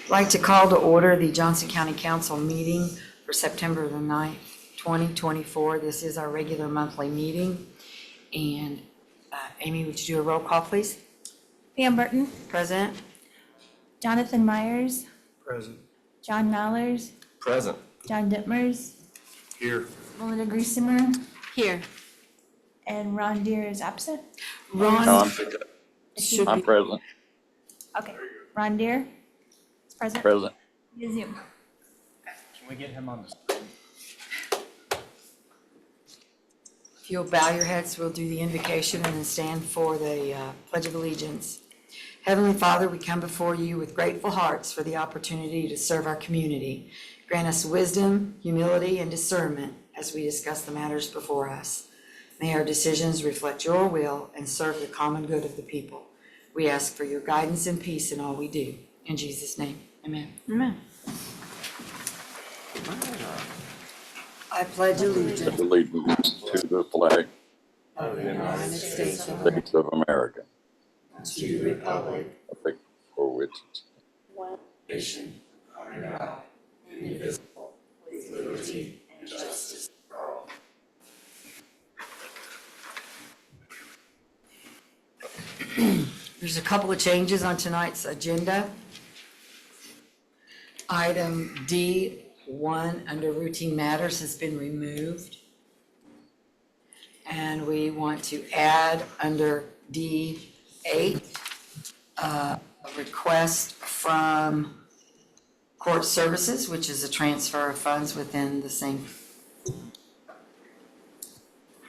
I'd like to call to order the Johnson County Council meeting for September the 9th, 2024. This is our regular monthly meeting. And Amy, would you do a roll call, please? Pam Burton, Present. Jonathan Myers, Present. John Mallers, Present. John Dittmers, Here. Melinda Griesemer, Here. and Ron Deere is absent. Ron No, should I'm be, present, Okay, Ron Deere is present. present. Via Zoom. Can we get him on the screen? if you'll bow your heads, we'll do the invocation and then stand for the Pledge of Allegiance. Heavenly Father, we come before you with grateful hearts for the opportunity to serve our community. Grant us wisdom, humility, and discernment as we discuss the matters before us. May our decisions reflect your will and serve the common good of the people. We ask for your guidance and peace in all we do. In Jesus' name, amen. Amen. I pledge allegiance Allegiance to the flag of the United States of of the States of America, to the republic I think, for which it's nation under God, indivisible, with liberty and justice for all. There's a couple of changes on tonight's agenda. Item D1 under routine matters has been removed. And we want to add under D8 a request from Court Services, which is a transfer of funds within the same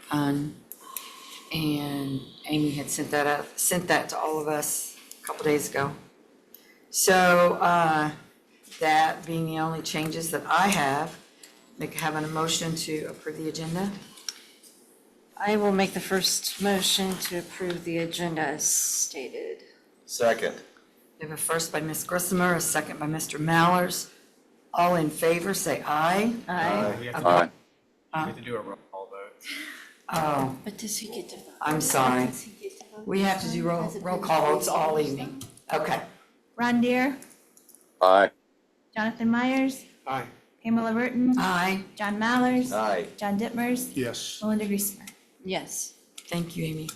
fund. And Amy had sent that to all of us a couple days ago. So that being the only changes that I have, having a motion to approve the agenda. I will make the first motion to approve the agenda as stated. Second. We have a first by Ms. Grissomer, a second by Mr. Mallers. All in favor, say aye. Aye. We aye. have to do a roll call vote. Oh, But does he get to vote? I'm sorry. Does he get to vote? We have to do roll call votes all evening. Okay. Ron Deere, Aye. Jonathan Myers, Aye. Pamela Burton, Aye. John Mallers, Aye. John Dittmers, Yes. Melinda Griesemer. Yes. Thank you, Amy.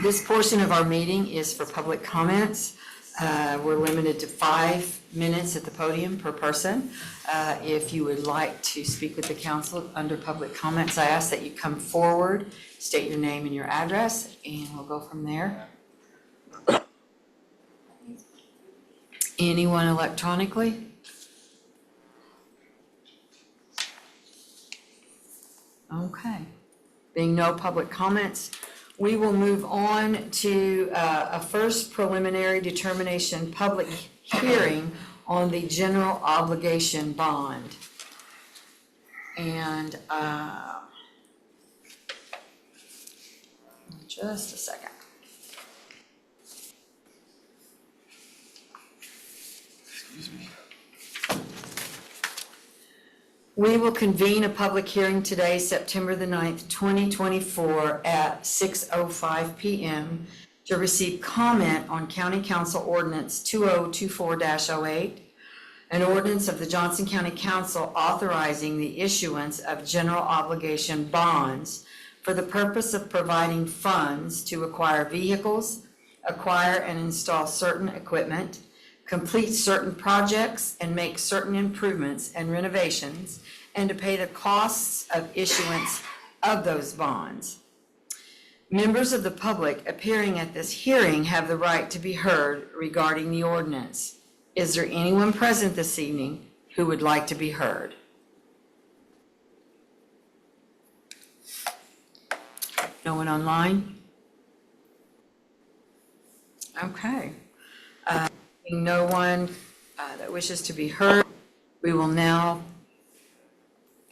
This portion of our meeting is for public comments. We're limited to 5 minutes at the podium per person. If you would like to speak with the council under public comments, I ask that you come forward, state your name and your address, and we'll go from there. Anyone electronically? Okay. Being no public comments, we will move on to a first preliminary determination public hearing on the general obligation bond. And just a second. Excuse me. We will convene a public hearing today, September the 9th, 2024 at 6:05 PM to receive comment on County Council Ordinance 2024-08, an ordinance of the Johnson County Council authorizing the issuance of general obligation bonds for the purpose of providing funds to acquire vehicles, acquire and install certain equipment, complete certain projects, and make certain improvements and renovations, and to pay the costs of issuance of those bonds. Members of the public appearing at this hearing have the right to be heard regarding the ordinance. Is there anyone present this evening who would like to be heard? No one online? Okay. No one that wishes to be heard, we will now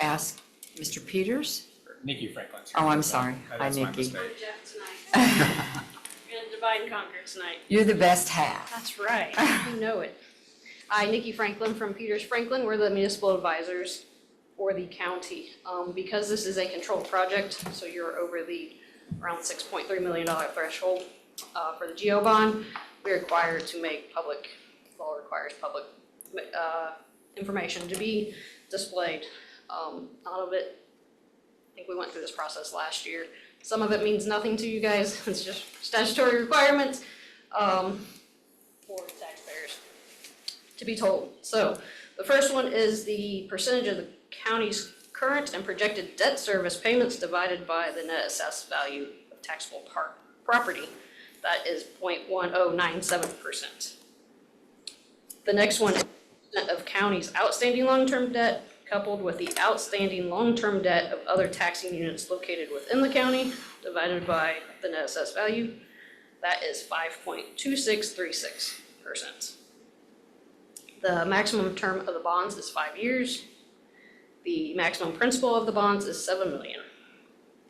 ask Mr. Peters. Nikki Franklin. Oh, I'm sorry. Hi, That's my Nikki. mistake. Jeff tonight. We're gonna divide and conquer tonight. You're the best half. That's right. You know it. Hi, Nikki Franklin from Peters Franklin. We're the municipal advisors for the county. Because this is a controlled project, so you're over the around $6.3 million threshold for the GEO bond, we're required to make public requires public information to be displayed. None of it, I think we went through this process last year. Some of it means nothing to you guys, it's just statutory requirements for taxpayers to be told. So the first one is the percentage of the county's current and projected debt service payments divided by the net assessed value of taxable property. That is 0.1097%. The next one is of county's outstanding long-term debt coupled with the outstanding long-term debt of other taxing units located within the county divided by the net assessed value. That is 5.2636%. The maximum term of the bonds is 5 years. The maximum principal of the bonds is $7 million.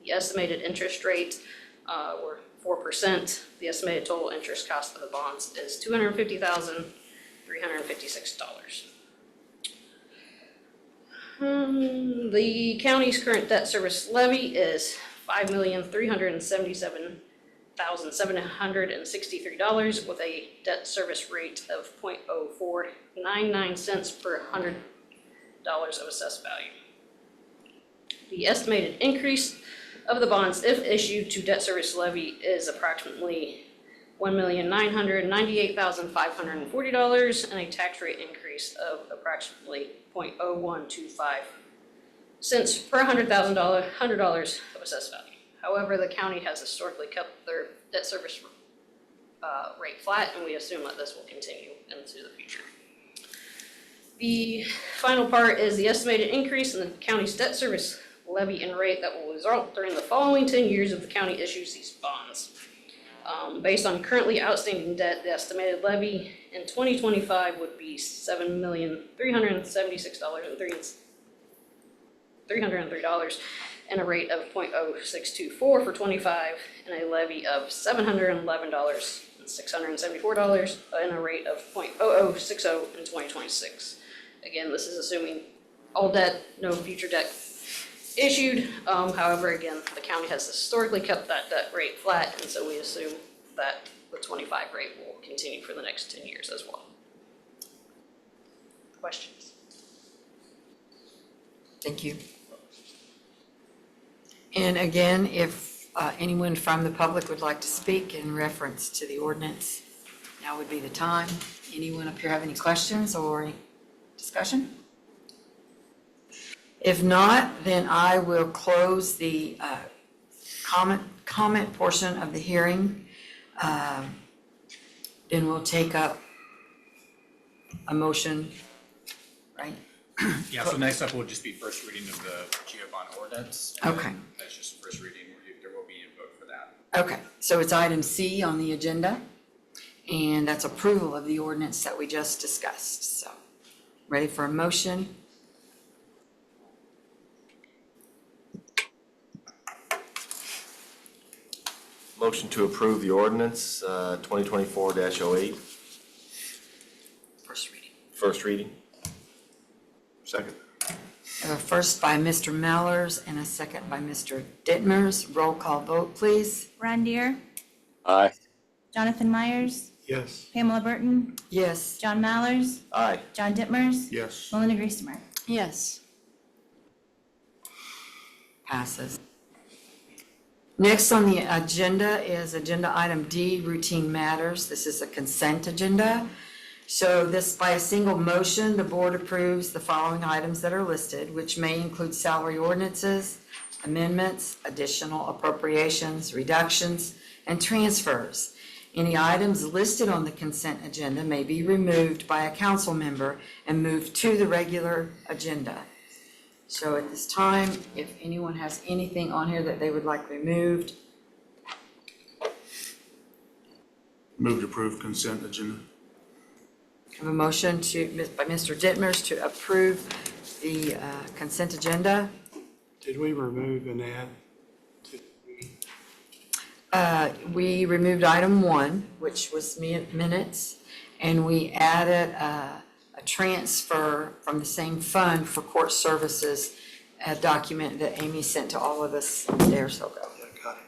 The estimated interest rate were 4%. The estimated total interest cost of the bonds is $250,356. The county's current debt service levy is $5,377,763 with a debt service rate of 0.0499 cents per $100 of assessed value. The estimated increase of the bonds, if issued to debt service levy, is approximately $1,998,540 and a tax rate increase of approximately 0.0125 cents per $100 of assessed value. However, the county has historically kept their debt service rate flat, and we assume that this will continue into the future. The final part is the estimated increase in the county's debt service levy and rate that will result during the following 10 years if the county issues these bonds. Based on currently outstanding debt, the estimated levy in 2025 would be $7,376,303 and a rate of 0.0624 for 25 and a levy of $711,674 and a rate of 0.0060 in 2026. Again, this is assuming all debt, no future debt issued. However, again, the county has historically kept that debt rate flat, and so we assume that the 25 rate will continue for the next 10 years as well. Questions? Thank you. And again, if anyone from the public would like to speak in reference to the ordinance, now would be the time. Anyone up here have any questions or any discussion? If not, then I will close the comment portion of the hearing. Then we'll take up a motion, right? Yeah, so next up will just be first reading of the GeoBond ordinance. and Okay. then That's just first reading, there will be a vote for that. Okay, so it's item C on the agenda, and that's approval of the ordinance that we just discussed. So, ready for a motion? Motion to approve the ordinance, 2024-08, First reading. first reading. Second. I have a first by Mr. Mellors and a second by Mr. Ditmers. Roll call vote, please. Ron Deere, Aye. Jonathan Myers, Yes. Pamela Burton, Yes. John Mallers, Aye. John Dittmers, Yes. Melinda Griesemer. Yes. Passes. Next on the agenda is agenda item D, routine matters. This is a consent agenda. So this, by a single motion, the board approves the following items that are listed, which may include salary ordinances, amendments, additional appropriations, reductions, and transfers. Any items listed on the consent agenda may be removed by a council member and moved to the regular agenda. So at this time, if anyone has anything on here that they would like removed, Move to approve consent agenda. I have a motion by Mr. Ditmers to approve the consent agenda. Did we remove an ad? We removed item 1, which was minutes, and we added a transfer from the same fund for court services, a document that Amy sent to all of us there, so go. Got it.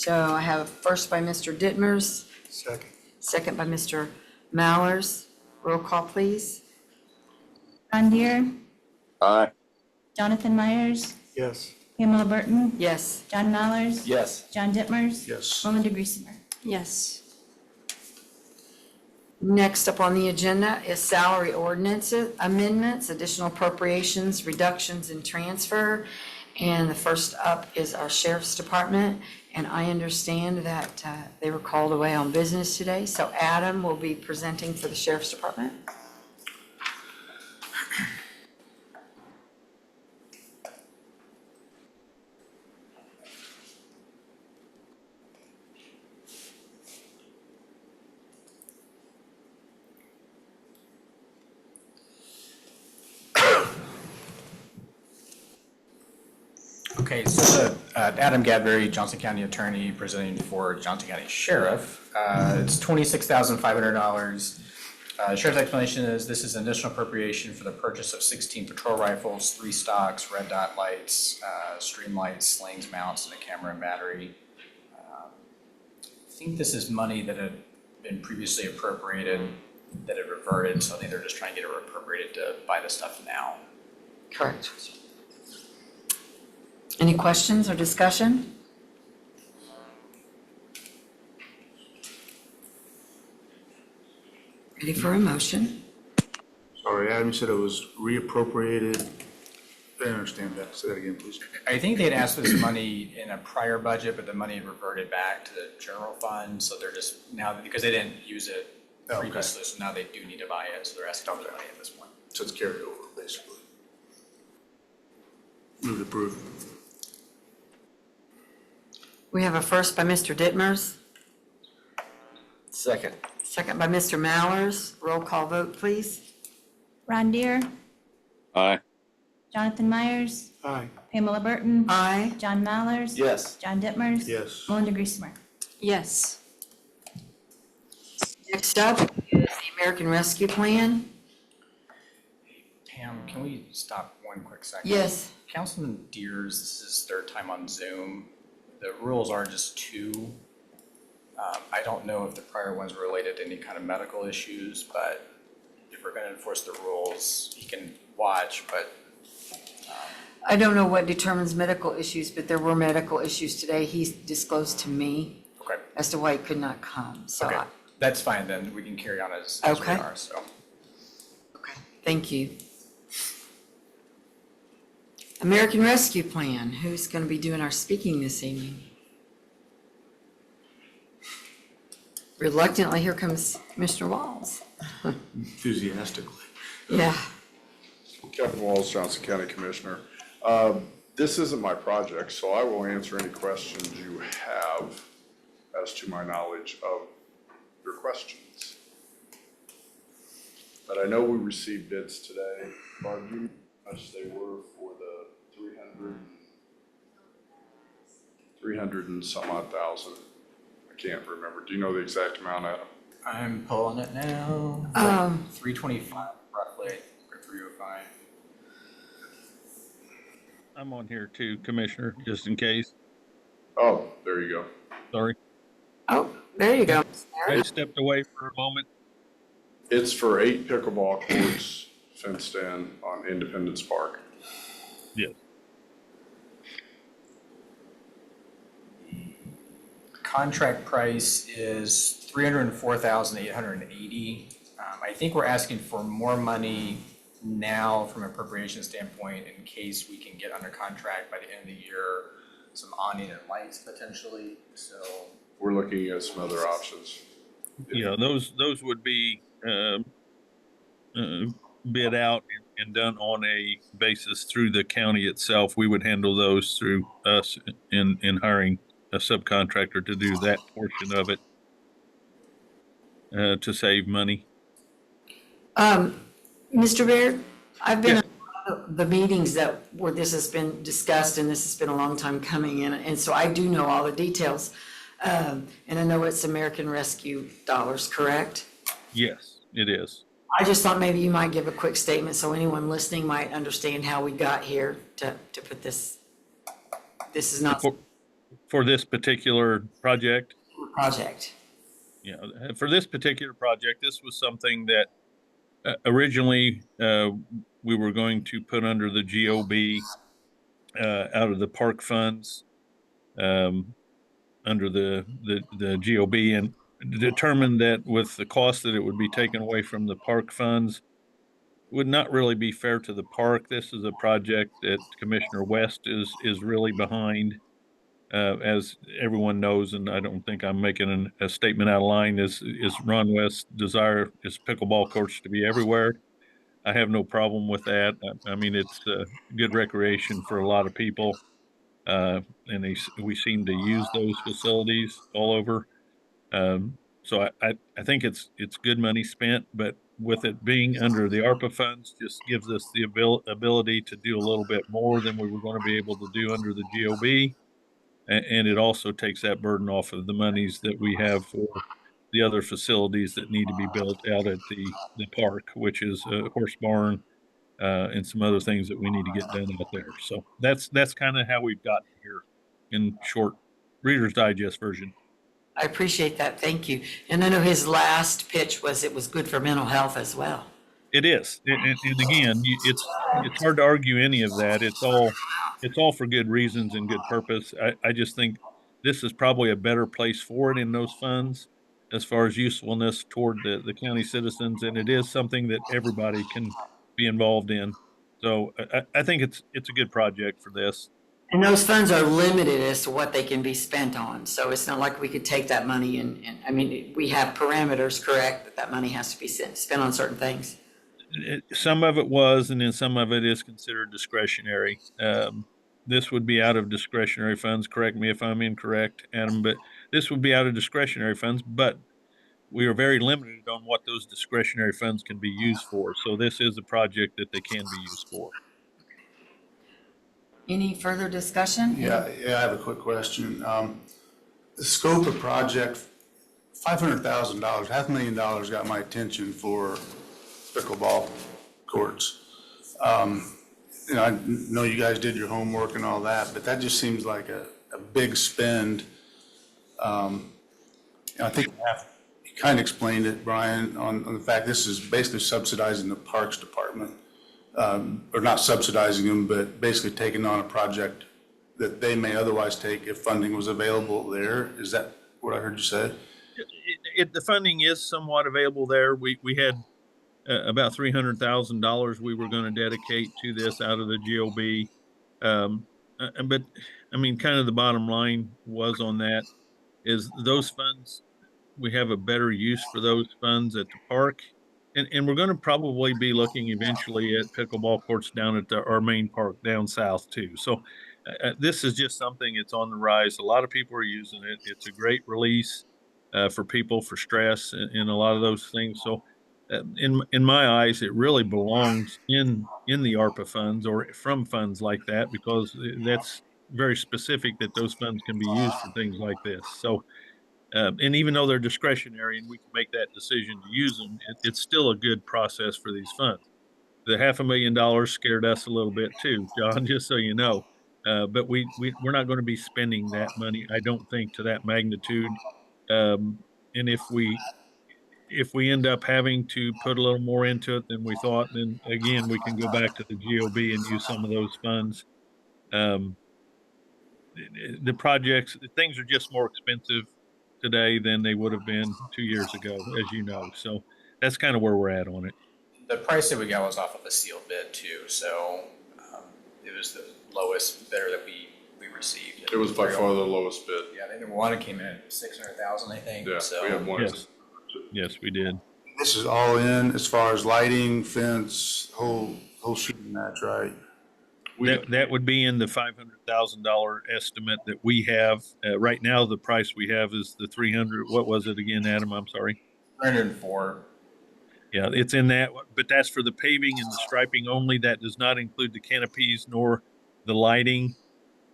So I have a first by Mr. Dittmers, Second. second by Mr. Mallers. Roll call, please. Ron Deere, Aye. Jonathan Myers, Yes. Pamela Burton, Yes. John Mallers, Yes. John Dittmers, Yes. Melinda Griesinger. Yes. Next up on the agenda is salary ordinances, amendments, additional appropriations, reductions, and transfer. And the first up is our sheriff's department. And I understand that they were called away on business today. So Adam will be presenting for the sheriff's department. Okay, so Adam Gadberry, Johnson County Attorney, presenting for Johnson County Sheriff. It's $26,500. Sheriff's explanation is this is an additional appropriation for the purchase of 16 patrol rifles, 3 stocks, red dot lights, stream lights, slings, mounts, and a camera and battery. I think this is money that had been previously appropriated that had reverted, so I think they're just trying to get it appropriated to buy the stuff now. Correct. Any questions or discussion? Ready for a motion? Sorry, Adam, you said it was reappropriated. I didn't understand that. Say that again, please. I think they had asked for this money in a prior budget, but the money had reverted back to the general fund, so they're just now, because they didn't use it Okay. previously, so now they do need to buy it, so they're asking for the money at this point. So it's carried over, basically. Move to approve. We have a first by Mr. Dittmers, Second. second by Mr. Mallers. Roll call vote, please. Ron Deere, Aye. Jonathan Myers, Aye. Pamela Burton, Aye. John Mallers, Yes. John Dittmers, Yes. Melinda Griesinger. Yes. Next up is the American Rescue Plan. Pam, can we stop one quick second? Yes. Councilman Deers, this is his third time on Zoom. The rules are just 2. I don't know if the prior ones were related to any kind of medical issues, but if we're gonna enforce the rules, he can watch, but I don't know what determines medical issues, but there were medical issues today. He disclosed to me okay. as to why he could not come. So, Okay, that's fine then, we can carry on as we Okay. are, so. okay, thank you. American Rescue Plan, who's going to be doing our speaking this evening? Reluctantly, here comes Commissioner Walls. Enthusiastically. Yeah, Captain Walls, Johnson County Commissioner. This isn't my project, so I will answer any questions you have as to my knowledge of your questions. But I know we received bids today. Barb, do you know how much they were for the 300 and some odd thousand? I can't remember. Do you know the exact amount, Adam? I'm pulling it now. Um, 325 roughly, or 305. I'm on here too, Commissioner, just in case. Oh, there you go. Sorry. oh, there you go. I stepped away for a moment. It's for 8 pickleball courts fenced in on Independence Park. Yes. Contract price is $304,880. I think we're asking for more money now from an appropriation standpoint in case we can get under contract by the end of the year, some awning and lights potentially, so. We're looking at some other options. Yeah, those would be bid out and done on a basis through the county itself. We would handle those through us in hiring a subcontractor to do that portion of it to save money. Mr. Baird, I've been at the meetings where this has been discussed, and this has been a long time coming, and so I do know all the details. And I know it's American Rescue dollars, correct? Yes, it is. I just thought maybe you might give a quick statement so anyone listening might understand how we got here to put this. This is not. For this particular project, project? yeah, for this particular project, this was something that originally we were going to put under the GOB out of the park funds, under the GOB, and determined that with the cost that it would be taken away from the park funds would not really be fair to the park. This is a project that Commissioner West is really behind. As everyone knows, and I don't think I'm making a statement out of line, is Ron West's desire is pickleball courts to be everywhere. I have no problem with that. I mean, it's good recreation for a lot of people, and we seem to use those facilities all over. So I think it's good money spent, but with it being under the ARPA funds, just gives us the ability to do a little bit more than we were going to be able to do under the GOB. And it also takes that burden off of the monies that we have for the other facilities that need to be built out at the park, which is a horse barn and some other things that we need to get done out there. So that's kind of how we've gotten here in short Reader's Digest version. I appreciate that, thank you. And I know his last pitch was it was good for mental health as well. It is, and again, it's hard to argue any of that. It's all for good reasons and good purpose. I just think this is probably a better place for it in those funds as far as usefulness toward the county citizens, and it is something that everybody can be involved in. So I think it's a good project for this. And those funds are limited as to what they can be spent on. So it's not like we could take that money and I mean, we have parameters, correct, that money has to be spent on certain things. Some of it was, and then some of it is considered discretionary. This would be out of discretionary funds. Correct me if I'm incorrect, Adam, but this would be out of discretionary funds, but we are very limited on what those discretionary funds can be used for. So this is a project that they can be used for. Any further discussion? Yeah, I have a quick question. The scope of project, $500,000, $500,000 got my attention for pickleball courts. I know you guys did your homework and all that, but that just seems like a big spend. I think you kind of explained it, Brian, on the fact this is basically subsidizing the Parks Department. Or not subsidizing them, but basically taking on a project that they may otherwise take if funding was available there. Is that what I heard you say? The funding is somewhat available there. We had about $300,000 we were going to dedicate to this out of the GOB. But I mean, kind of the bottom line was on that is those funds, we have a better use for those funds at the park. And we're going to probably be looking eventually at pickleball courts down at our main park down south too. So this is just something that's on the rise. A lot of people are using it. It's a great release for people for stress and a lot of those things. So in my eyes, it really belongs in the ARPA funds or from funds like that, because that's very specific that those funds can be used for things like this. So and even though they're discretionary and we can make that decision to use them, it's still a good process for these funds. The $500,000 scared us a little bit too, John, just so you know. But we're not going to be spending that money, I don't think, to that magnitude. And if we end up having to put a little more into it than we thought, then again, we can go back to the GOB and use some of those funds. The projects, things are just more expensive today than they would have been 2 years ago, as you know. So that's kind of where we're at on it. The price that we got was off of a sealed bid too, so it was the lowest bidder that we received. It was by far the lowest bid. Yeah, I think one came in at 600,000, I think. Yeah, so we had one. Yes, we did. This is all in as far as lighting, fence, whole shooting match, right? That would be in the $500,000 estimate that we have. Right now, the price we have is the 300. What was it again, Adam? I'm sorry. 304. Yeah, it's in that, but that's for the paving and the striping only. That does not include the canopies nor the lighting,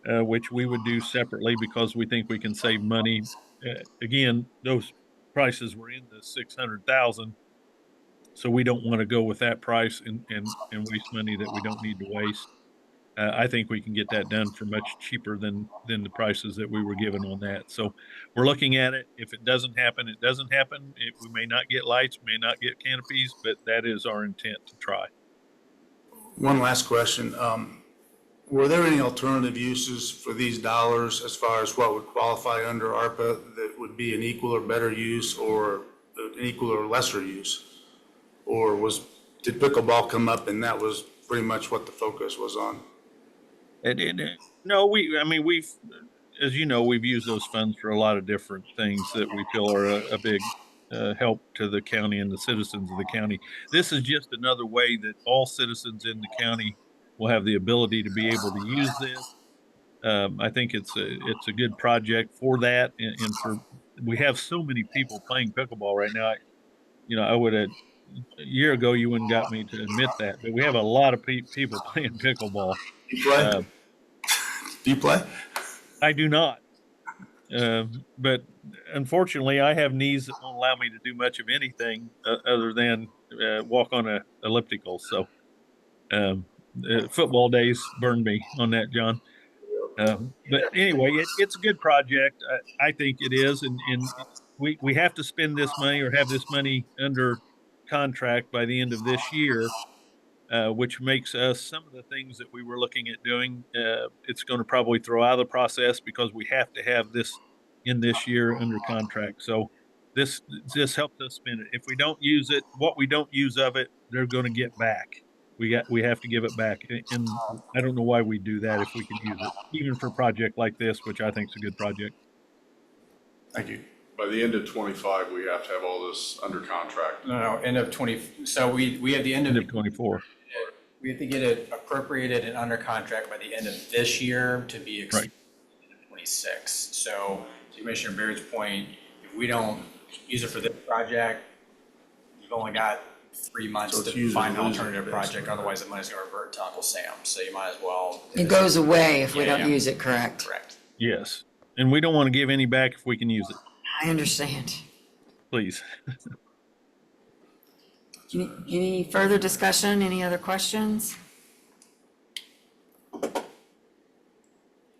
which we would do separately because we think we can save money. Again, those prices were in the 600,000, so we don't want to go with that price and waste money that we don't need to waste. I think we can get that done for much cheaper than the prices that we were given on that. So we're looking at it. If it doesn't happen, it doesn't happen. We may not get lights, may not get canopies, but that is our intent to try. One last question. Were there any alternative uses for these dollars as far as what would qualify under ARPA that would be an equal or better use or an equal or lesser use? Or did pickleball come up and that was pretty much what the focus was on? No, we've, as you know, we've used those funds for a lot of different things that we feel are a big help to the county and the citizens of the county. This is just another way that all citizens in the county will have the ability to be able to use this. I think it's a good project for that, and for we have so many people playing pickleball right now. I would have a year ago you wouldn't got me to admit that, but we have a lot of people playing pickleball. You play? Do you play? I do not. But unfortunately, I have knees that won't allow me to do much of anything other than walk on a elliptical. So football days burned me on that, John. But anyway, it's a good project. I think it is. And we have to spend this money or have this money under contract by the end of this year. Which makes us some of the things that we were looking at doing. It's going to probably throw out of the process because we have to have this in this year under contract. So this helps us spend it. If we don't use it, what we don't use of it, they're going to get back. We have to give it back. And I don't know why we do that if we can use it, even for a project like this, which I think is a good project. Thank you. By the end of 25, we have to have all this under contract. No, end of 20, so we have the end End of of 24. We have to get it appropriated and under contract by the end of this year to be exceeded in 26. So to Commissioner Baird's point, if we don't use it for this project, you've only got 3 months So it's to use it find an or lose it, alternative project. basically. Otherwise, the money's going to revert to Uncle Sam. So you might as well. It goes away if we Yeah, don't yeah. use it, correct? Correct. Yes. And we don't want to give any back if we can use it, I understand. please. Any further discussion? Any other questions?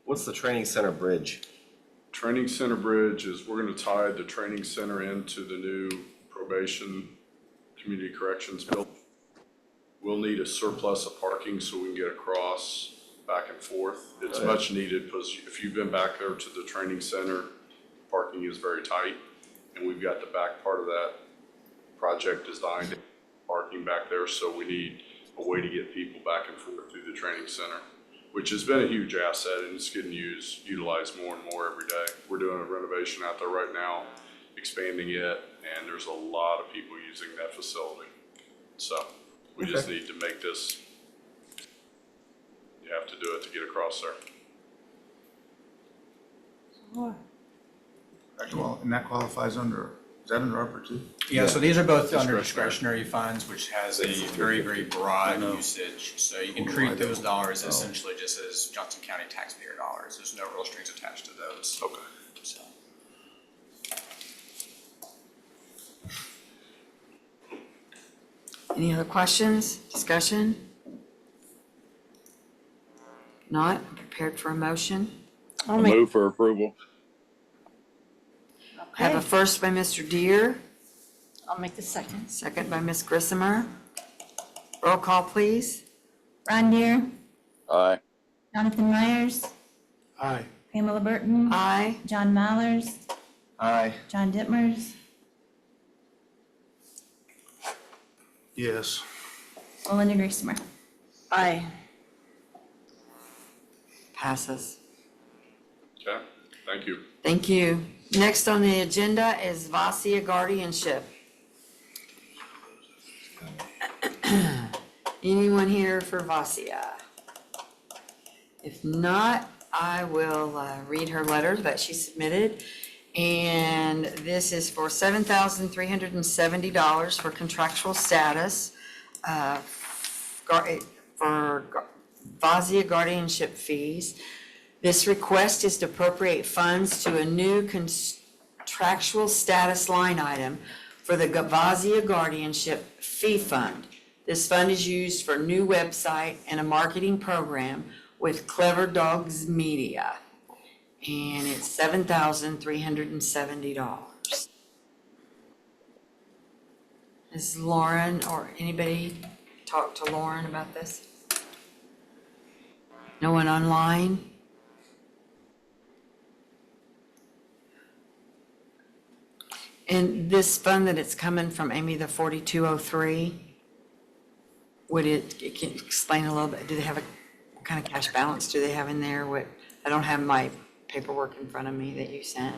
What's the training center bridge? Training Center Bridge is, we're gonna tie the training center into the new probation community corrections building. We'll need a surplus of parking so we can get across back and forth. It's Right. much needed because if you've been back there to the training center, parking is very tight. And we've got the back part of that project designed, parking back there, so we need a way to get people back and forth through the training center, which has been a huge asset and it's getting utilized more and more every day. We're doing a renovation out there right now, expanding it, and there's a lot of people using that facility. So we just need to make this, you have to do it to get across there. And that qualifies is that under ARPA too? Yeah, so these are both under Discretionary. discretionary funds, which has a very, very broad usage. So you can treat those dollars essentially just as Johnson County taxpayer dollars. There's no real strings attached to those. Okay. So. Any other questions, discussion? Not, I'm prepared for a motion. I'll make, Move for approval. Have a okay, first by Mr. Deere, I'll make the second. second by Ms. Grissomer. Roll call, please. Ron Deere, Aye. Jonathan Myers, Aye. Pamela Burton, Aye. John Mallers, Aye. John Dittmers, Yes. Melinda Griesmer. Aye. Passes. Okay, thank you. Thank you. Next on the agenda is Vasia guardianship. Anyone here for Vasia? If not, I will read her letter that she submitted. And this is for $7,370 for contractual status for Vasia guardianship fees. This request is to appropriate funds to a new contractual status line item for the Vasia guardianship fee fund. This fund is used for new website and a marketing program with Clever Dogs Media. And it's $7,370. Is Lauren or anybody talk to Lauren about this? No one online? And this fund that it's coming from, Amy, the 4203, would it can explain a little bit, do they have what kind of cash balance do they have in there? I don't have my paperwork in front of me that you sent.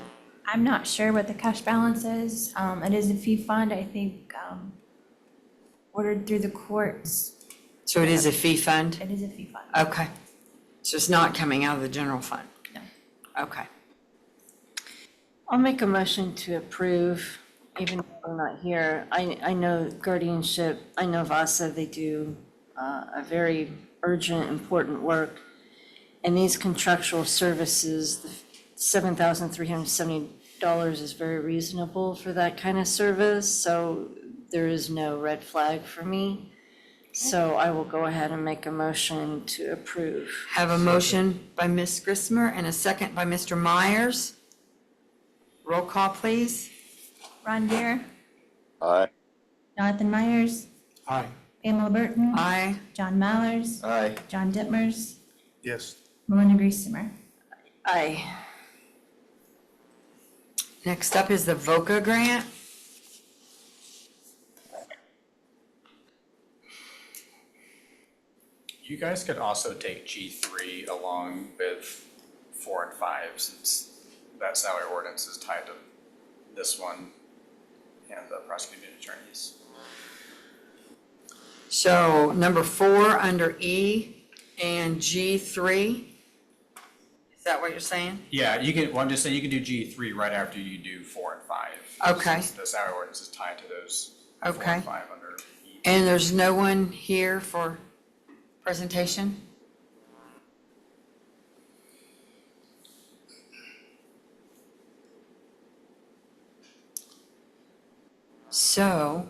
I'm not sure what the cash balance is. It is a fee fund, I think, ordered through the courts. So it is a fee fund? It is a fee fund. Okay. So it's not coming out of the general fund? No. Okay. I'll make a motion to approve, even though I'm not here. I know Guardianship, I know VASA, they do a very urgent, important work. And these contractual services, the $7,370 is very reasonable for that kind of service, so there is no red flag for me. So I will go ahead and make a motion to approve. Have a motion by Ms. Grismer and a second by Mr. Myers. Roll call, please. Ron Deere, Aye. Jonathan Myers, Aye. Pamela Burton, Aye. John Mallers, Aye. John Dittmers, Yes. Melinda Griesimer. Aye. Next up is the VOCA grant. You guys could also take G3 along with 4 and 5, since that salary ordinance is tied to this one and the prosecuting attorneys. So number 4 under E and G3. Is that what you're saying? Yeah, you can, well, I'm just saying you can do G3 right after you do 4 and 5. Okay. Since the salary ordinance is tied to those 4 Okay. and 5 under E. And there's no one here for presentation? So,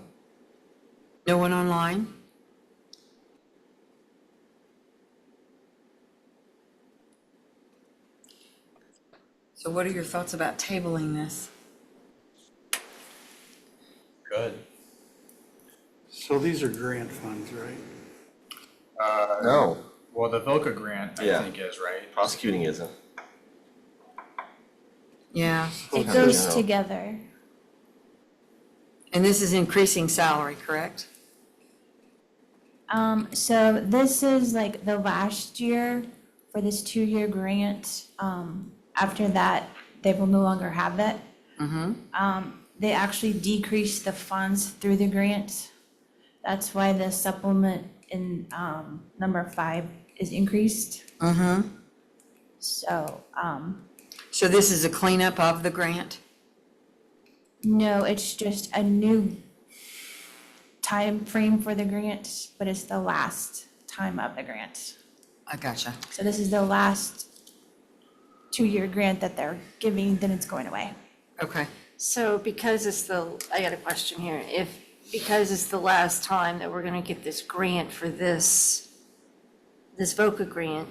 no one online? So what are your thoughts about tabling this? Good. So these are grant funds, right? No, Well, the VOCA grant, I Yeah. think is, right? prosecuting isn't. Yeah, It Okay. goes Yeah. together. and this is increasing salary, correct? So this is like the last year for this 2-year grant. After that, they will no longer have that. They actually decreased the funds through the grant. That's why the supplement in, number 5 is increased. So, So this is a cleanup of the grant? no, it's just a new time frame for the grant, but it's the last time of the grant. I gotcha. So this is the last 2-year grant that they're giving, then it's going away. Okay. So because it's I got a question here. Because it's the last time that we're gonna get this grant for this VOCA grant,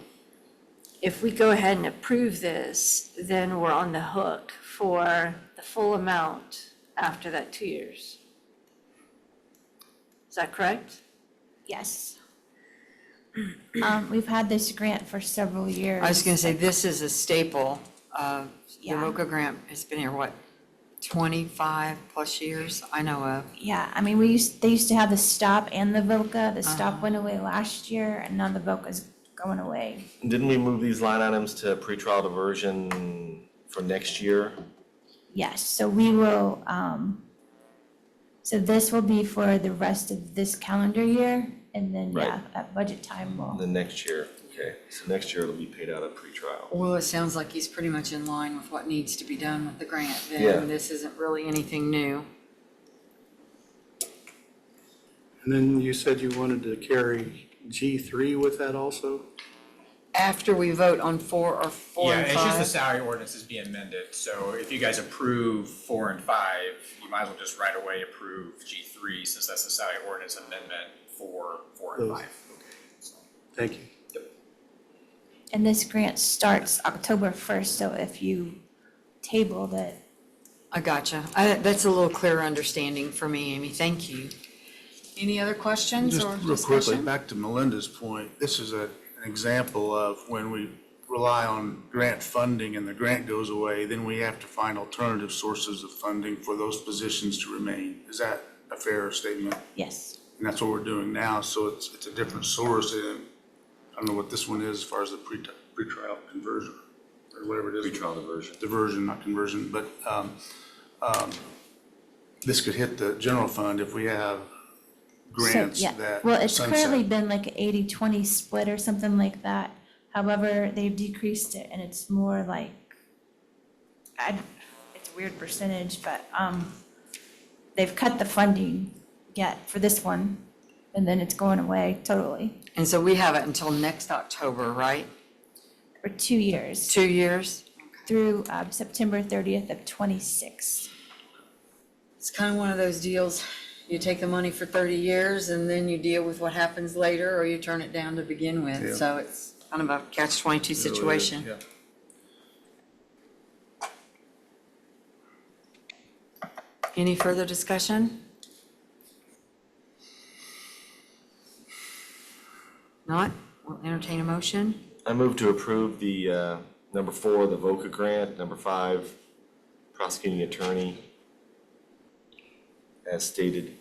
if we go ahead and approve this, then we're on the hook for the full amount after that 2 years. Is that correct? Yes. We've had this grant for several years. I was gonna say, this is a staple. The Yeah. VOCA grant has been here, what, 25 plus years I know of? Yeah, I mean, they used to have the stop and the VOCA. The stop went away last year, and now the VOCA's going away. Didn't we move these line items to pretrial diversion for next year? Yes, so we will, so this will be for the rest of this calendar year, and then, yeah, Right. at budget time, The we'll, next year, okay. So next year it'll be paid out at pretrial. Well, it sounds like he's pretty much in line with what needs to be done with the grant. Yeah. Then this isn't really anything new. And then you said you wanted to carry G3 with that also? After we vote on 4 or 4 Yeah, and it's just the 5? salary ordinance is being amended, so if you guys approve 4 and 5, you might as well just right away approve G3, since that's the salary ordinance amendment for 4 and Those. 5. Thank you. And this grant starts October 1st, so if you tabled it, I gotcha. That's a little clearer understanding for me, Amy. Thank you. Any other questions Just or real quickly, discussion? back to Melinda's point, this is an example of when we rely on grant funding and the grant goes away, then we have to find alternative sources of funding for those positions to remain. Is that a fair statement? yes. And that's what we're doing now, so it's a different source, and I don't know what this one is as far as the pretrial conversion, or whatever it is. Pretrial diversion. Diversion, not conversion, but this could hit the general fund if we have So, grants yeah. that Well, it's sunset. currently been like an 80-20 split or something like that. However, they've decreased it and it's more like, it's a weird percentage, but they've cut the funding yet for this one, and then it's going away totally And so we have it until next October, right? for 2 years, 2 years? through September 30th of 26. It's kind of one of those deals, you take the money for 30 years and then you deal with what happens later, or you turn it down to begin Yeah. with. So it's kind of a catch-22 situation. Yeah. Any further discussion? Not? We'll entertain a motion. I move to approve the, number 4, the VOCA grant, number 5, prosecuting attorney, as stated.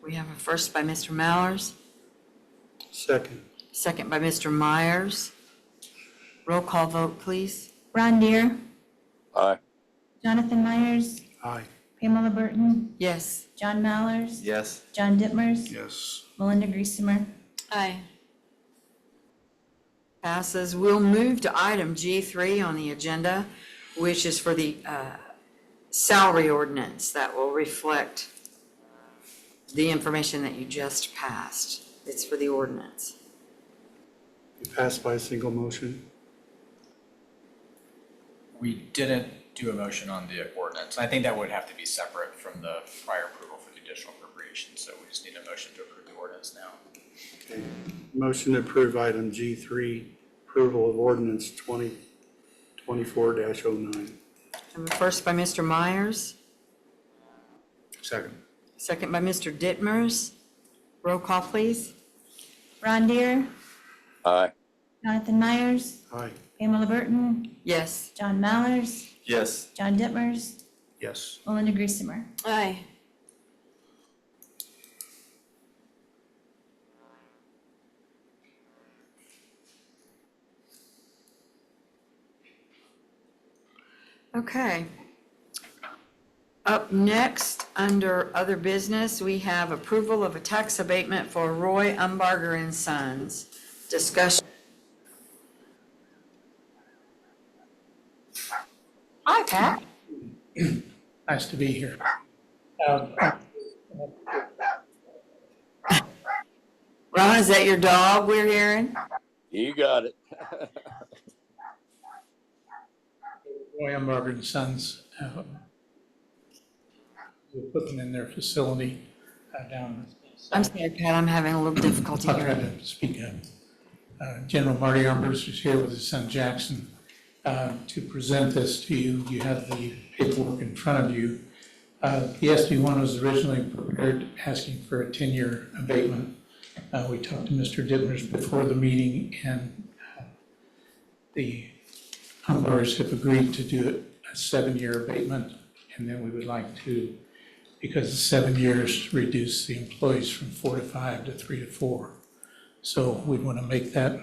We have a first by Mr. Mallers, Second. second by Mr. Myers. Roll call vote, please. Ron Deere, Aye. Jonathan Myers, Aye. Pamela Burton, Yes. John Mallers, Yes. John Dittmers, Yes. Melinda Griesimer. Aye. Passes. We'll move to item G3 on the agenda, which is for the salary ordinance that will reflect the information that you just passed. It's for the ordinance. Passed by a single motion. We didn't do a motion on the ordinance. I think that would have to be separate from the prior approval for the additional appropriation, so we just need a motion to approve the ordinance now. Okay. Motion to approve item G3, approval of ordinance 2024-09. And the first by Mr. Myers, Second. second by Mr. Dittmers. Roll call, please. Ron Deere, Aye. Jonathan Myers, Aye. Pamela Burton, Yes. John Mallers, Yes. John Dittmers, Yes. Melinda Griesimer. Aye. Okay. Up next, under other business, we have approval of a tax abatement for Roy Umbarger and Sons. Discussion. Hi, Pat. Nice to be here. Ron, is that your dog we're hearing? You got it. Roy Umbarger and Sons, we put them in their facility down. I'm sorry, Pat, I'm having a little difficulty I'll try hearing. to speak up. General Marty Armbruster is here with his son Jackson to present this to you. You have the paperwork in front of you. The SB1 was originally prepared asking for a 10-year abatement. We talked to Mr. Dittmers before the meeting, and the Umbargers have agreed to do a 7-year abatement, and then we would like to, because the 7 years, reduce the employees from 4 to 5 to 3 to 4. So we'd want to make that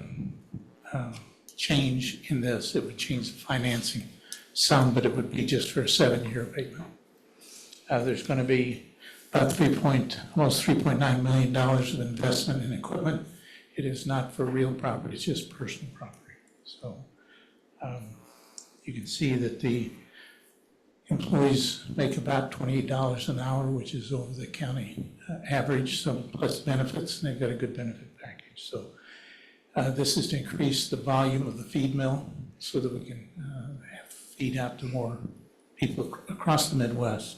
change in this. It would change the financing some, but it would be just for a 7-year abatement. There's going to be about almost $3.9 million of investment in equipment. It is not for real property, it's just personal property. So you can see that the employees make about $28 an hour, which is over the county average, so plus benefits, and they've got a good benefit package. So this is to increase the volume of the feed mill so that we can feed out to more people across the Midwest.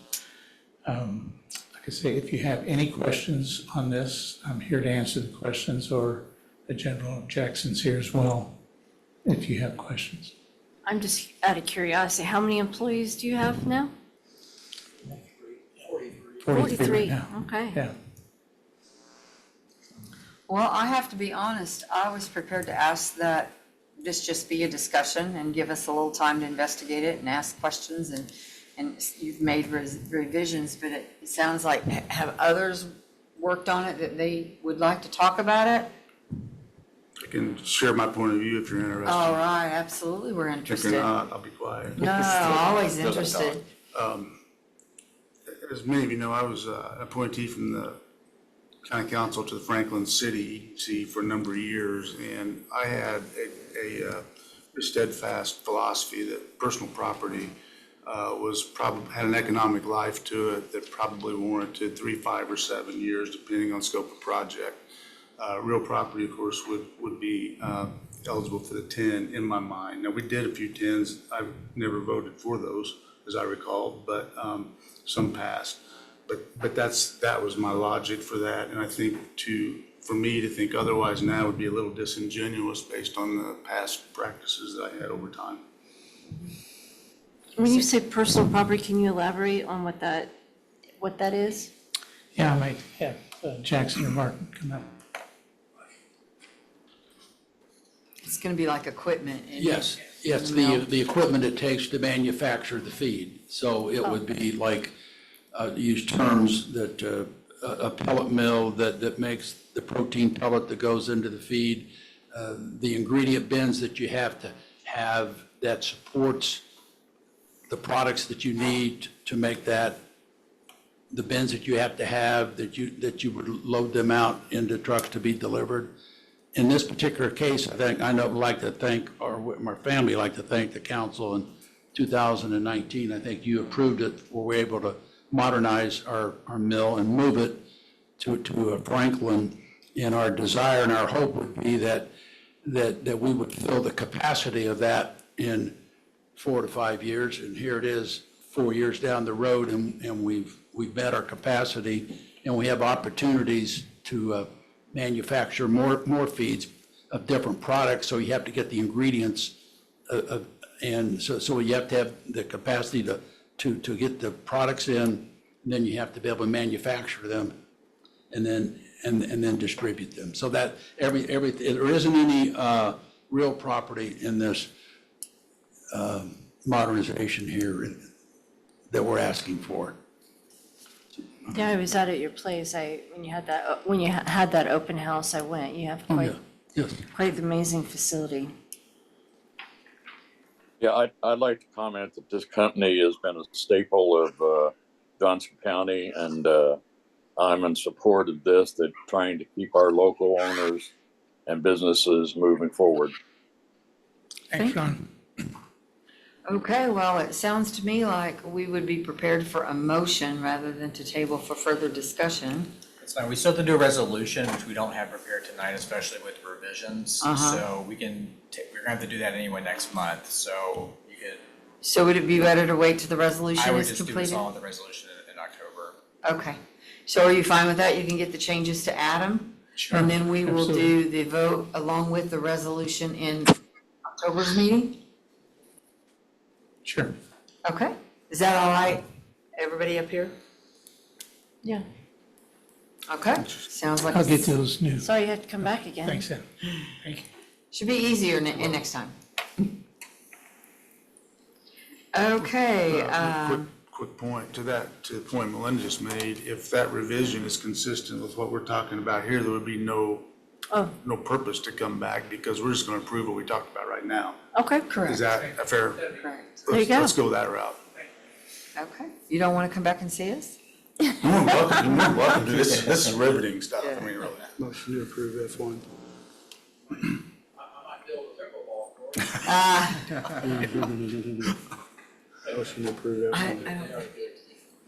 Like I say, if you have any questions on this, I'm here to answer the questions, or the General Jackson's here as well. if you have questions. I'm just out of curiosity, how many employees do you have now? 43 right now. Okay. Yeah. Well, I have to be honest, I was prepared to ask that this just be a discussion and give us a little time to investigate it and ask questions, and you've made revisions, but it sounds like, have others worked on it that they would like to talk about it? I can share my point of view if you're interested. All right, absolutely, we're If interested. you're not, I'll be quiet. No, always interested. As many of you know, I was an appointee from the county council to the Franklin City EDC for a number of years, and I had a steadfast philosophy that personal property had an economic life to it that probably warranted 3, 5, or 7 years, depending on scope of project. Real property, of course, would be eligible for the 10 in my mind. Now, we did a few 10s. I never voted for those, as I recall, but some passed. But that was my logic for that, and I think for me to think otherwise now would be a little disingenuous based on the past practices that I had over time. When you say personal property, can you elaborate on what that is? Yeah, I might have Jackson or Martin come up. It's gonna be like equipment. Yes, in the mill. the equipment it takes to manufacture the feed. So it would be like, use terms that, a pellet mill that makes the protein pellet that goes into the feed, the ingredient bins that you have to have that supports the products that you need to make that, the bins that you have to have, that you would load them out into trucks to be delivered. In this particular case, my family like to thank the council in 2019. I think you approved it, where we're able to modernize our mill and move it to Franklin. And our desire and our hope would be that we would fill the capacity of that in 4 to 5 years. And here it is, 4 years down the road, and we've met our capacity, and we have opportunities to manufacture more feeds of different products. So you have to get the ingredients and so you have to have the capacity to get the products in, and then you have to be able to manufacture them and then distribute them. So that there isn't any real property in this modernization here that we're asking for. Yeah, I was out at your place. When you had that open house, I went. You have Yes. quite the amazing facility. Yeah, I'd like to comment that this company has been a staple of Johnson County, and I'm in support of this, that trying to keep our local owners and businesses moving forward. Thanks, John. Okay, well, it sounds to me like we would be prepared for a motion rather than to table for further discussion. It's fine. We still have to do a resolution, which we don't have prepared tonight, especially with revisions. So we're gonna have to do that anyway next month, so you could. So would it be better to wait till the resolution I would is just do this completed? all in the resolution in October. Okay, so are you fine with that? You can get the changes to Adam? Sure. And then we will Absolutely. do the vote along with the resolution in October's meeting? Sure. Okay, is that all right, everybody up here? Yeah. Okay, sounds like. I'll get those new. Sorry you had to come back again. Thanks, Ed. Thank you. Should be easier next time. Okay, Quick point to the point Melinda just made. If that revision is consistent with what we're talking about here, there would be no purpose to come back, because we're just gonna approve what we talked about right now. Okay. correct. Is that a fair? Correct. There you go. Let's go that route. Okay, you don't want to come back and see us? You're more than welcome to. This is riveting stuff. I mean, really. Motion to approve F1. Motion to approve I F1. don't think we have to.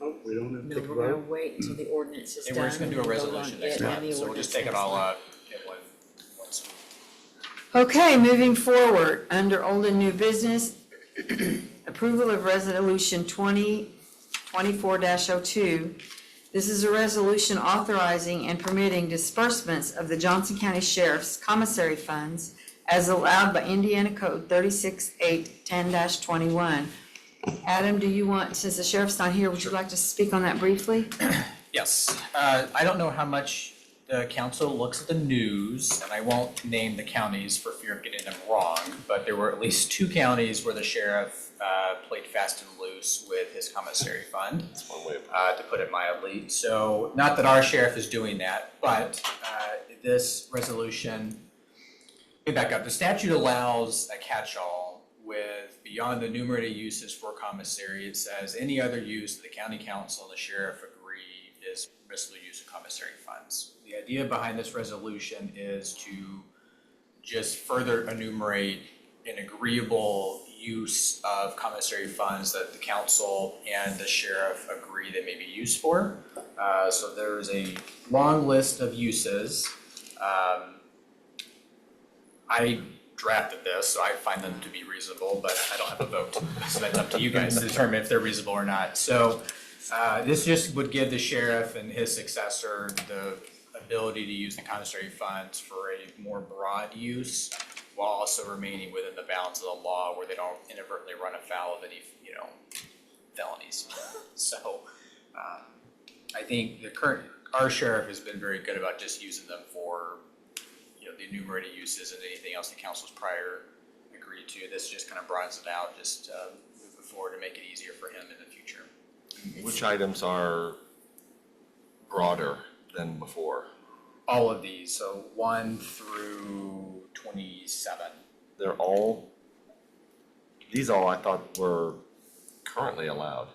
Oh, we don't have to No, take a we're gonna vote? wait until the ordinance is And done. we're just gonna do a and vote on resolution it next and month, the so we'll just ordinance take it next all month. up at once. Okay, moving forward, under old and new business, approval of resolution 2024-02. This is a resolution authorizing and permitting disbursements of the Johnson County Sheriff's commissary funds as allowed by Indiana Code 36.810-21. Adam, do you want, since the sheriff's not here, would you like to speak on that briefly? Yes, I don't know how much the council looks at the news, and I won't name the counties for fear of getting them wrong, but there were at least 2 counties where the sheriff played fast and loose with his commissary fund, to put it mildly. So, not that our sheriff is doing that, but this resolution, let me back up. The statute allows a catch-all with beyond the enumerated uses for commissary. It says any other use that the county council and the sheriff agree is permissible use of commissary funds. The idea behind this resolution is to just further enumerate an agreeable use of commissary funds that the council and the sheriff agree they may be used for. So there's a long list of uses. I drafted this, so I find them to be reasonable, but I don't have a vote. So that's up to you guys to determine if they're reasonable or not. So this just would give the sheriff and his successor the ability to use the commissary funds for a more broad use while also remaining within the bounds of the law where they don't inadvertently run afoul of any, felonies. So I think our sheriff has been very good about just using them for the enumerated uses and anything else the council's prior agreed to. This just kind of broadens it out, just moving forward to make it easier for him in the future. Which items are broader than before? All of these, so 1 through 27. These all I thought were currently allowed.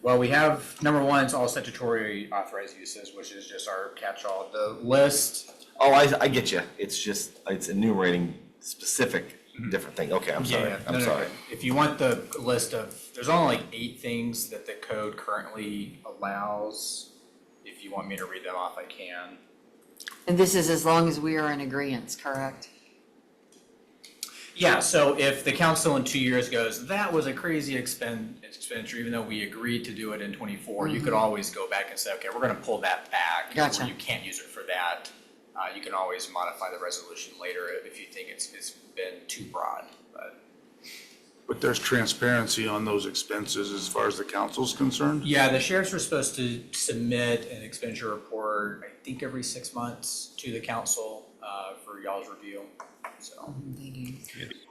Well, we have, number 1 is all statutory authorized uses, which is just our catch-all. The list. Oh, I get you. It's enumerating specific different thing. Okay, I'm sorry. I'm sorry. If you want the list of, there's only like 8 things that the code currently allows. If you want me to read them off, I can. And this is as long as we are in agreement, correct? Yeah, so if the council in 2 years goes, that was a crazy expenditure, even though we agreed to do it in 24, you could always go back and say, okay, we're gonna pull that back. Gotcha. Or you can't use it for that. You can always modify the resolution later if you think it's been too broad, But there's transparency on those expenses as far as the council's concerned? Yeah, the sheriffs are supposed to submit an expenditure report, I think every 6 months to the council for y'all's review, so.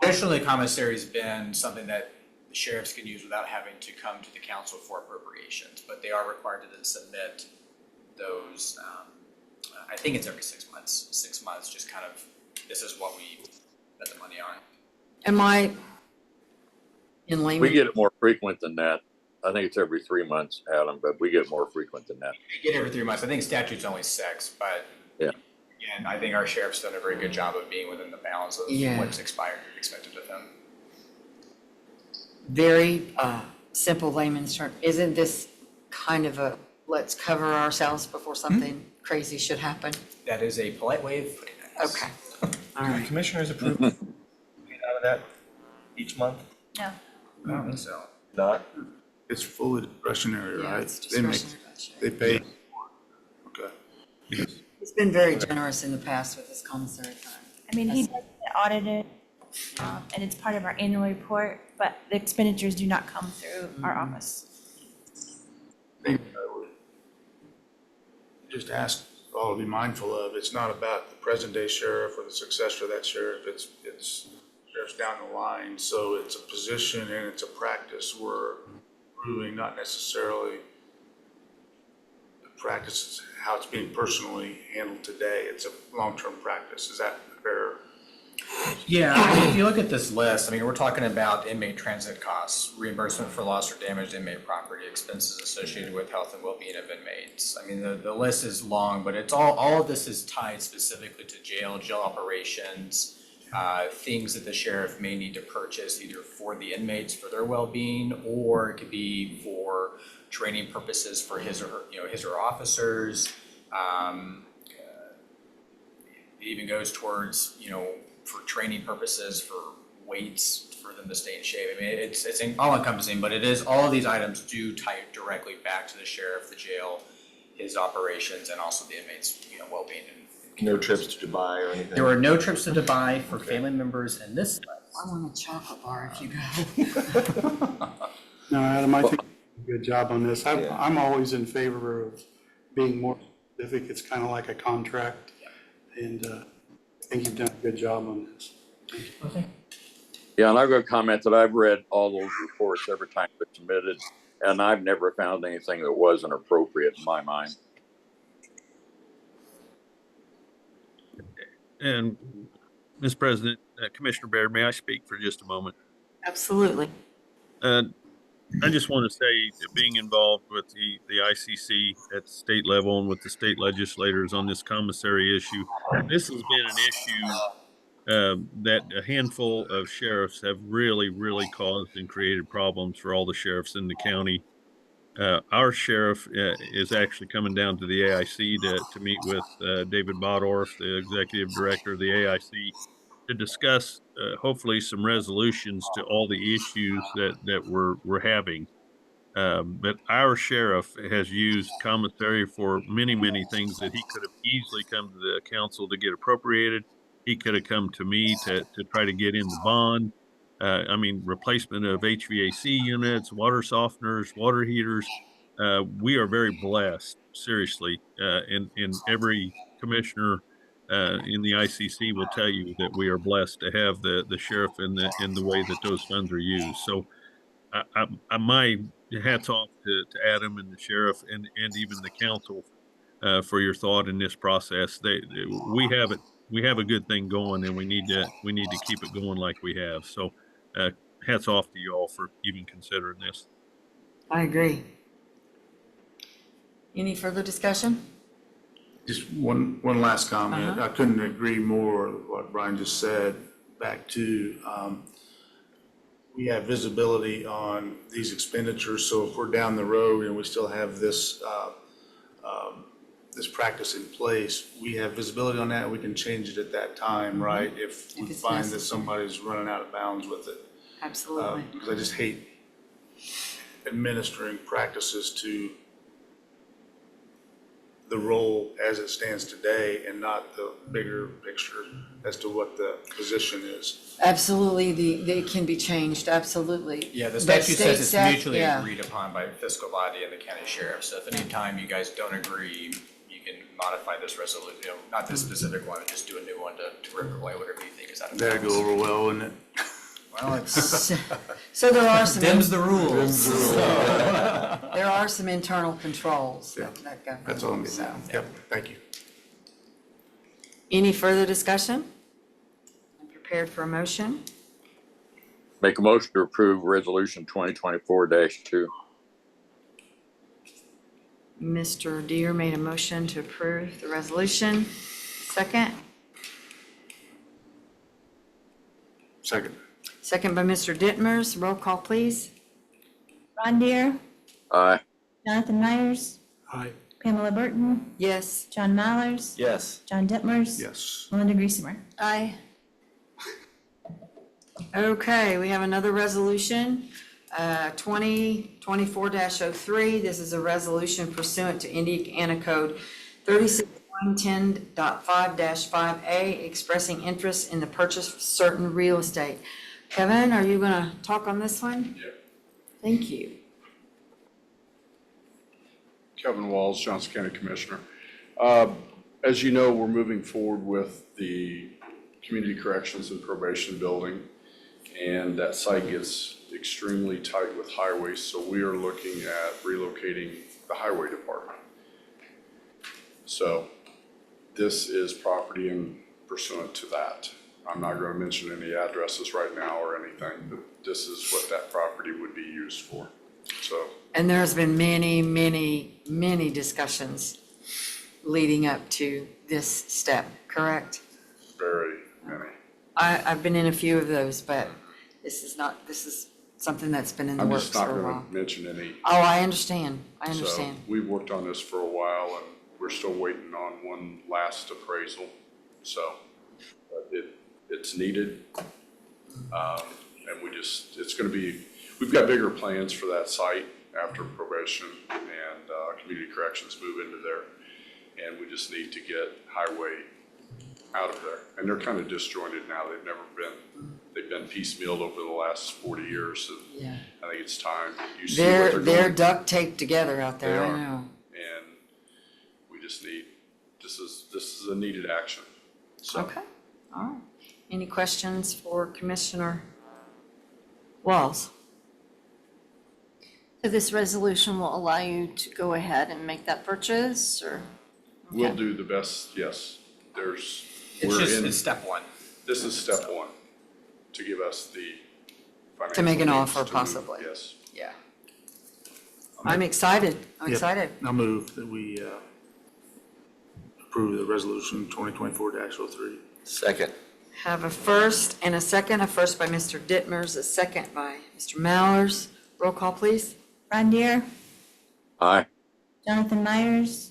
Traditionally, commissary's been something that the sheriffs can use without having to come to the council for appropriations, but they are required to then submit those, I think it's every 6 months. 6 months, just kind of, this is what we spent the money on. Am I in layman? We get it more frequent than that. I think it's every 3 months, Adam, but we get more frequent than that. We get every 3 months. I think statute's only 6, but Yeah. again, I think our sheriff's done a very good job of being within the bounds of what's expected of them. Very simple layman's term. Isn't this kind of a, let's cover ourselves before something crazy should happen? That is a polite way of putting it. Yes. Okay, all right. Commissioners approve out of that each month? No. I don't think so. Not? It's fully discretionary, Yeah, right? it's They make- discretionary budget. They pay. Okay. He's been very generous in the past with his commissary fund. I mean, he does get audited, and it's part of our annual report, but the expenditures do not come through our office. Maybe I would just ask all to be mindful of, it's not about the present day sheriff or the successor of that sheriff, it's sheriff's down the line, so it's a position and it's a practice we're proving, not necessarily the practice is how it's being personally handled today, it's a long-term practice, is that fair? Yeah, I mean, if you look at this list, I mean, we're talking about inmate transit costs, reimbursement for lost or damaged inmate property, expenses associated with health and well-being of inmates. I mean, the list is long, but it's all of this is tied specifically to jail operations, things that the sheriff may need to purchase either for the inmates for their well-being, or it could be for training purposes for his or her officers. It even goes towards, for training purposes, for weights, for them to stay in shape. I mean, it's all encompassing, but it is, all of these items do tie directly back to the sheriff, the jail, his operations, and also the inmates, well-being and No trips to Dubai or anything? There were no trips to Dubai for family members in this list. I want a chocolate bar if you go. No, Adam, I think you did a good job on this. Yeah. I'm always in favor of being more specific. It's kind of like a contract. And I think you've done a good job on this. Yeah, and I've got to comment that I've read all those reports every time they're submitted, and I've never found anything that wasn't appropriate in my mind. And, Ms. President, Commissioner Baird, may I speak for just a moment? Absolutely. I just want to say that being involved with the ICC at the state level and with the state legislators on this commissary issue, this has been an issue that a handful of sheriffs have really, really caused and created problems for all the sheriffs in the county. Our sheriff is actually coming down to the AIC to meet with David Bodorf, the executive director of the AIC, to discuss hopefully some resolutions to all the issues that we're having. But our sheriff has used commissary for many, many things that he could have easily come to the council to get appropriated. He could have come to me to try to get in the bond. Replacement of HVAC units, water softeners, water heaters. We are very blessed, seriously, and every commissioner in the ICC will tell you that we are blessed to have the sheriff in the way that those funds are used. So my hats off to Adam and the sheriff and even the council for your thought in this process. We have a good thing going, and we need to keep it going like we have. So hats off to you all for even considering this. I agree. Any further discussion? Just one last comment. I couldn't agree more with what Brian just said. Back to, we have visibility on these expenditures, so if we're down the road and we still have this, this practice in place, we have visibility on that, we can change it at that time, right? If we it's find that necessary. somebody's running out of bounds with it. Absolutely. Because I just hate administering practices to the role as it stands today and not the bigger picture as to what the position is. Absolutely, they can be changed, absolutely. Yeah, the But statute state says it's stat- mutually yeah. agreed upon by the fiscal body and the county sheriff. So if any time you guys don't agree, you can modify this resolution, not this specific one, just do a new one to rip away whatever you think is out of bounds. That'd go over well, wouldn't it? Well, it's So there are some. them's the rules. There are some internal controls that govern. That's all I'm saying. Yep, thank you. Any further discussion? I'm prepared for a motion. Make a motion to approve resolution 2024-2. Mr. Deere made a motion to approve the resolution. Second? Second. Second by Mr. Dittmers. Roll call, please. Ron Deere, Aye. Jonathan Myers, Aye. Pamela Burton, Yes. John Mallers, Yes. John Dittmers. Yes. Melinda Griesimer. Aye. Okay, we have another resolution, 2024-03. This is a resolution pursuant to Indiana Code 36110.5-5A, expressing interest in the purchase of certain real estate. Kevin, are you gonna talk on this one? Yeah. Thank you. Kevin Walls, Johnson County Commissioner. As you know, we're moving forward with the Community Corrections and Probation Building, and that site gets extremely tight with highways, so we are looking at relocating the highway department. So this is property in pursuant to that. I'm not going to mention any addresses right now or anything, but this is what that property would be used for. So And there's been many, many, many discussions leading up to this step, correct? very many. I've been in a few of those, but this is something that's been in the I'm works just not for a going while. to mention any. Oh, I understand. I So understand. we've worked on this for a while and we're still waiting on one last appraisal. So but it's needed. And it's going to be, we've got bigger plans for that site after probation and community corrections move into there. And we just need to get highway out of there. And they're kind of disjointed now. They've been piecemealed over the last 40 years. And Yeah. I think it's time. You see what they're They're going. duct taped together out there, They I are. know. And we just need, this is a needed action. So. Okay, all right. Any questions for Commissioner Walls? So this resolution will allow you to go ahead and make that purchase, or? We'll Okay. do the best, yes. It's step one. This is step one, to give us the financial. To make an means offer, to move. possibly. Yes. Yeah. I'm excited, I'm excited. I'll move that we approve the resolution 2024-03. Second. Have a first and a second, a first by Mr. Dittmers, a second by Mr. Mallers. Roll call, please. Ron Deere, Aye. Jonathan Myers,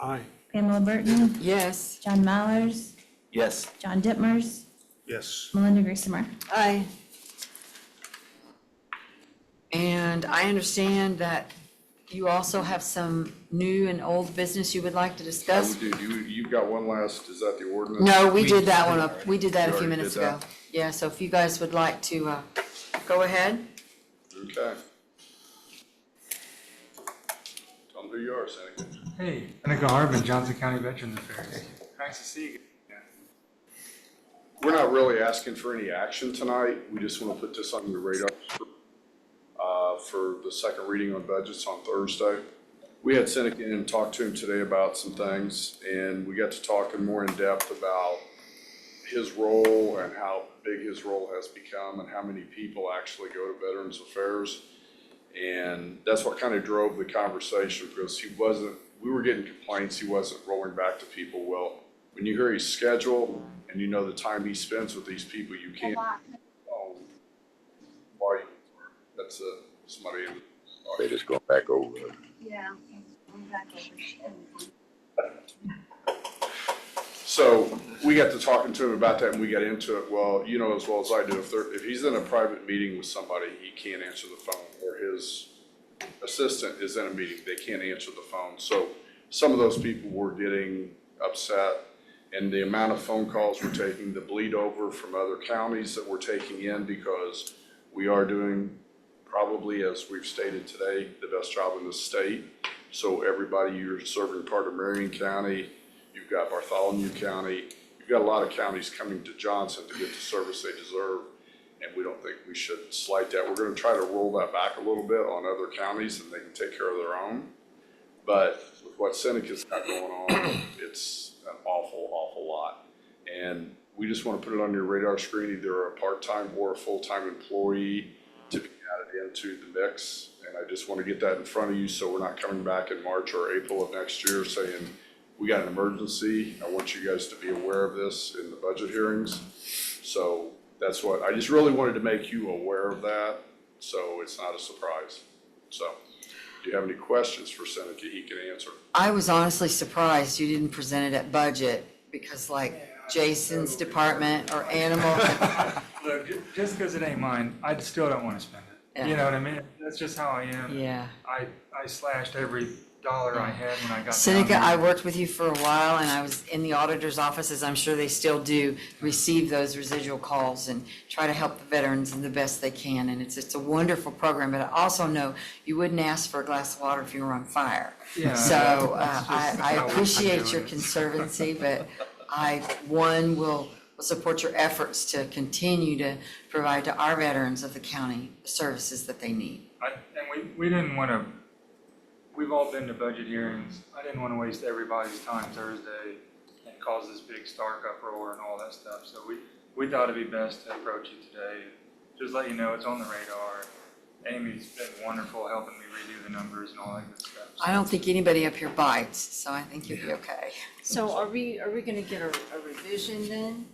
Aye. Pamela Burton, Yes. John Mallers, Yes. John Dittmers, Yes. Melinda Griesimer. Aye. And I understand that you also have some new and old business you would like to I discuss? would do, you've got one last, is that the ordinance? No, we did that one up, we did that a You few already minutes did ago. that? Yeah, so if you guys would like to go ahead. Okay. Tell them who you are, Seneca. Hey, Seneca Harbin, Johnson County Veterans Affairs. Nice to see you. We're not really asking for any action tonight. We just want to put this on your radar for the second reading on budgets on Thursday. We had Seneca in and talked to him today about some things, and we got to talking more in depth about his role and how big his role has become and how many people actually go to Veterans Affairs. And that's what kind of drove the conversation, because we were getting complaints he wasn't rolling back to people. Well, when you hear his schedule and you know the time he spends with these people, you can't, why, that's somebody in. They just go back over it. Yeah. So we got to talking to him about that and we got into it. Well, you know as well as I do, if he's in a private meeting with somebody, he can't answer the phone, or his assistant is in a meeting, they can't answer the phone. So some of those people were getting upset, and the amount of phone calls we're taking, the bleed over from other counties that we're taking in, because we are doing, probably as we've stated today, the best job in the state. So everybody, you're serving part of Marion County, you've got Bartholomew County, you've got a lot of counties coming to Johnson to get the service they deserve, and we don't think we should slight that. We're gonna try to roll that back a little bit on other counties, and they can take care of their own. But with what Seneca's got going on, it's an awful, awful lot. And we just wanna put it on your radar screen, either a part-time or a full-time employee to be added into the mix. And I just wanna get that in front of you, so we're not coming back in March or April of next year saying, we got an emergency. I want you guys to be aware of this in the budget hearings. So that's what, I just really wanted to make you aware of that, so it's not a surprise. So, do you have any questions for Seneca? He can answer. I was honestly surprised you didn't present it at budget, because like Jason's department or animal, Look, just because it ain't mine, I still don't want to spend it. Yeah. You know what I mean? That's just how I am. yeah. I slashed every dollar I had when I got down Seneca, here. I worked with you for a while, and I was in the auditor's office, as I'm sure they still do, receive those residual calls and try to help the veterans in the best they can, and it's a wonderful program, but I also know you wouldn't ask for a glass of water if you were on fire. Yeah, So that's just I how we appreciate do your it. conservancy, but will support your efforts to continue to provide to our veterans of the county the services that they need. And we didn't want to, we've all been to budget hearings. I didn't want to waste everybody's time Thursday and cause this big stark uproar and all that stuff. So we thought it'd be best to approach you today. Just let you know it's on the radar. Amy's been wonderful helping me redo the numbers and all that good stuff. I don't think anybody up here bites, so I think you'll be okay. So are we gonna get a revision then?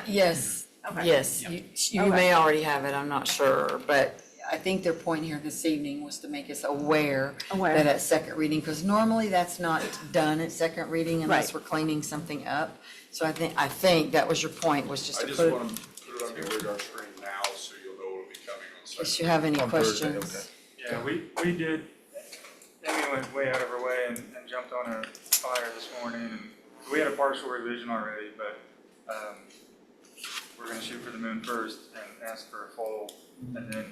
Yes, Okay. yes, you Okay. may already have it, I'm not sure, but I think their point here this evening was to make us aware that at second reading, because normally that's not done at second reading unless Right. we're cleaning something up. So I think that was your point, was just I to just put, want to put it on your radar screen now, so you'll know it'll be coming on Sunday. if you have any On Thursday, questions. Yeah, we did, Amy went way out of her way and jumped on a fire this morning, and we had a partial revision already, but We're gonna shoot for the moon first and ask for a full, and then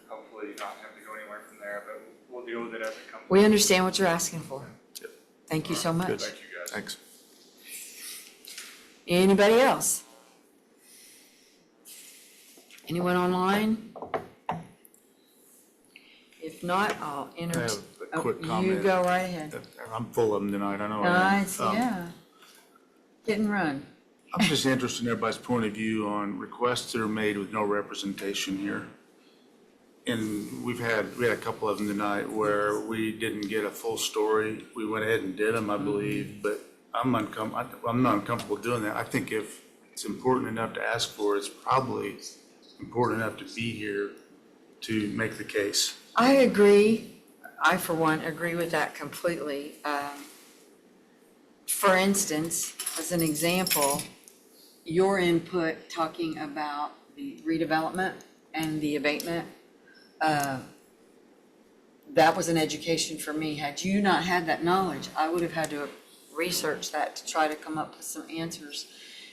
hopefully not have to go anywhere from there, but we'll deal with it as it comes. We understand what you're asking for. Thank you so much. Thank you, guys. Thanks. Anybody else? Anyone online? If not, I'll I enter. have a quick You comment. go right ahead. I'm full of them tonight, I know I am. Nice, yeah. Hit and run. I'm just interested in everybody's point of view on requests that are made with no representation here. And we had a couple of them tonight where we didn't get a full story. We went ahead and did them, I believe, but I'm not uncomfortable doing that. I think if it's important enough to ask for, it's probably important enough to be here to make the case. I agree. I, for one, agree with that completely. For instance, as an example, your input talking about the redevelopment and the abatement, that was an education for me. Had you not had that knowledge, I would have had to research that to try to come up with some answers.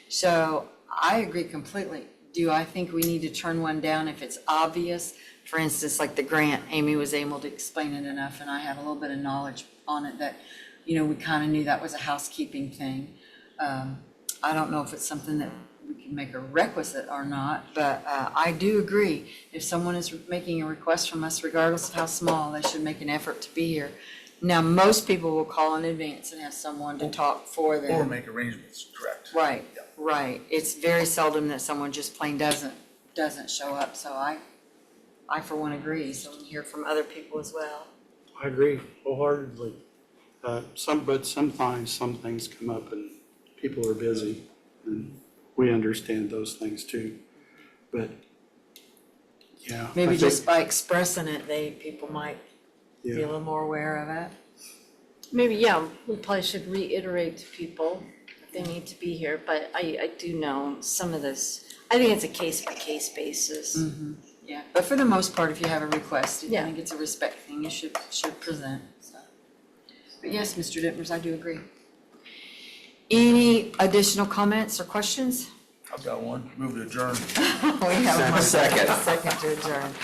So I agree completely. Do I think we need to turn one down if it's obvious? For instance, like the grant, Amy was able to explain it enough, and I had a little bit of knowledge on it that, you know, we kind of knew that was a housekeeping thing. I don't know if it's something that we can make a requisite or not, but I do agree. If someone is making a request from us, regardless of how small, they should make an effort to be here. Now, most people will call in advance and have someone to talk for them. Or make arrangements, correct. Right, right. It's very seldom that someone just plain doesn't show up, so I for one agree, so we hear from other people as well. I agree wholeheartedly. But sometimes some things come up and people are busy, and we understand those things too. But, yeah. I Maybe think- just by expressing it, people might be a Yeah. little more aware of it. Maybe, yeah, we probably should reiterate to people that they need to be here, but I do know some of this, I think it's a case-by-case basis. Yeah, but for the most part, if you have a request, I Yeah. think it's a respect thing, you should present, so. But yes, Mr. Dittmers, I do agree. Any additional comments or questions? I've got one. Move to adjourn. We have one second to adjourn.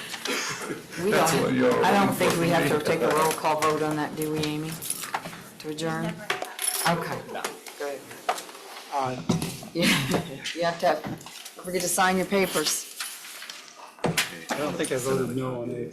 We don't, I don't think we have to take a roll call vote on that, do we, Amy? To adjourn? Okay, good. Yeah, you have to don't forget to sign your papers. I don't think I voted no on anything.